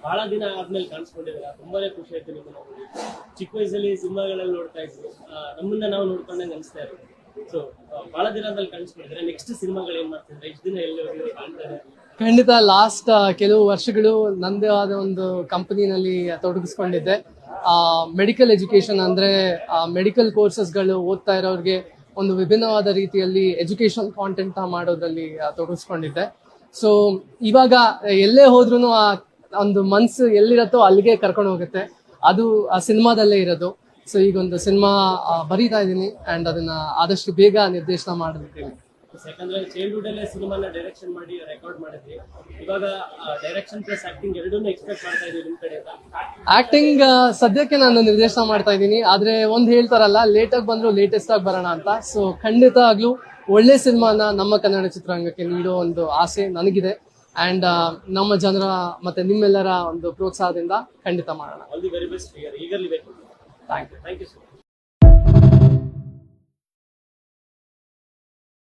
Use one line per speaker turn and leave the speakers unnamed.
ಬಹಳ ದಿನ ಆದ್ಮೇಲೆ ಕಾಣಿಸ್ಕೊಂಡಿದ್ದೀರಾ, ತುಂಬಾನೇ ಖುಷಿ ಆಯ್ತು ನಿಮ್ಮನ್ನ ನೋಡಿ. ಚಿಕ್ಕ ವಯಸ್ಸಲ್ಲಿ ಸಿನಿಮಾಗಳಲ್ಲಿ ನೋಡ್ತಾ ಇದ್ವಿ, ನಮ್ಮನ್ನ ನಾವು ನೋಡ್ಕೊಂಡಂಗೆ ಅನಿಸ್ತಾ ಇರೋದು. ಸೊ ಬಹಳ ದಿನ ಆದ್ಮೇಲೆ ಕಾಣಿಸ್ಕೊಂಡಿದ್ರೆ ನೆಕ್ಸ್ಟ್ ಸಿನಿಮಾಗಳು ಏನ್ ಮಾಡ್ತಿದ್ರೆ, ಇಷ್ಟು ದಿನ ಎಲ್ಲಿ ಹೋಗಿದ್ರೆ ಕಾಣ್ತಾರೆ?
ಖಂಡಿತ ಲಾಸ್ಟ್ ಕೆಲವು ವರ್ಷಗಳು ನಂದೇ ಆದ ಒಂದು ಕಂಪನಿನಲ್ಲಿ ತೊಡಗಿಸ್ಕೊಂಡಿದ್ದೆ. ಮೆಡಿಕಲ್ ಎಜುಕೇಶನ್ ಅಂದ್ರೆ ಮೆಡಿಕಲ್ ಕೋರ್ಸಸ್ಗಳು ಓದ್ತಾ ಇರೋರಿಗೆ ಒಂದು ವಿಭಿನ್ನವಾದ ರೀತಿಯಲ್ಲಿ ಎಜುಕೇಶನ್ ಕಾಂಟೆಂಟ್ ಮಾಡೋದ್ರಲ್ಲಿ ತೊಡಗಿಸ್ಕೊಂಡಿದ್ದೆ. ಸೊ ಇವಾಗ ಎಲ್ಲೇ ಹೋದ್ರೂ ಒಂದು ಮನ್ಸು ಎಲ್ಲಿರತ್ತೋ ಅಲ್ಲಿಗೆ ಕರ್ಕೊಂಡು ಹೋಗುತ್ತೆ, ಅದು ಆ ಸಿನಿಮಾದಲ್ಲೇ ಇರೋದು. ಸೊ ಈಗ ಒಂದು ಸಿನಿಮಾ ಬರೀತಾ ಇದ್ದೀನಿ ಅಂಡ್ ಅದನ್ನ ಆದಷ್ಟು ಬೇಗ ನಿರ್ದೇಶನ ಮಾಡಿರ್ತೀನಿ.
ಯಾಕಂದ್ರೆ ಚೈಲ್ಡ್ಹುಡ್ ಅಲ್ಲೇ ಸಿನಿಮಾನ ಡೈರೆಕ್ಷನ್ ಮಾಡಿ ರೆಕಾರ್ಡ್ ಮಾಡಿದ್ವಿ, ಇವಾಗ ಡೈರೆಕ್ಷನ್ ಪ್ಲಸ್ ಆಕ್ಟಿಂಗ್ ಎರಡನ್ನೂ ಎಕ್ಸ್ಪೆಕ್ಟ್ ಮಾಡ್ತಾ ಇದೀವಿ ನಿಮ್ ಕಡೆಯಿಂದ.
ಆಕ್ಟಿಂಗ್ ಸದ್ಯಕ್ಕೆ ನಾನು ನಿರ್ದೇಶನ ಮಾಡ್ತಾ ಇದ್ದೀನಿ, ಆದ್ರೆ ಒಂದ್ ಹೇಳ್ತಾರಲ್ಲ, ಲೇಟ್ ಆಗಿ ಬಂದ್ರು ಲೇಟೆಸ್ಟ್ ಆಗಿ ಬರೋಣ ಅಂತ. ಸೊ ಖಂಡಿತ ಆಗ್ಲೂ ಒಳ್ಳೆ ಸಿನಿಮಾನ ನಮ್ಮ ಕನ್ನಡ ಚಿತ್ರರಂಗಕ್ಕೆ ನೀಡೋ ಒಂದು ಆಸೆ ನನಗಿದೆ. ಅಂಡ್ ನಮ್ಮ ಜನರ ಮತ್ತೆ ನಿಮ್ಮೆಲ್ಲರ ಒಂದು ಪ್ರೋತ್ಸಾಹದಿಂದ ಖಂಡಿತ ಮಾಡೋಣ.
All the very best. Eagerly ಬೇಕು.
Thank you.
Thank you sir.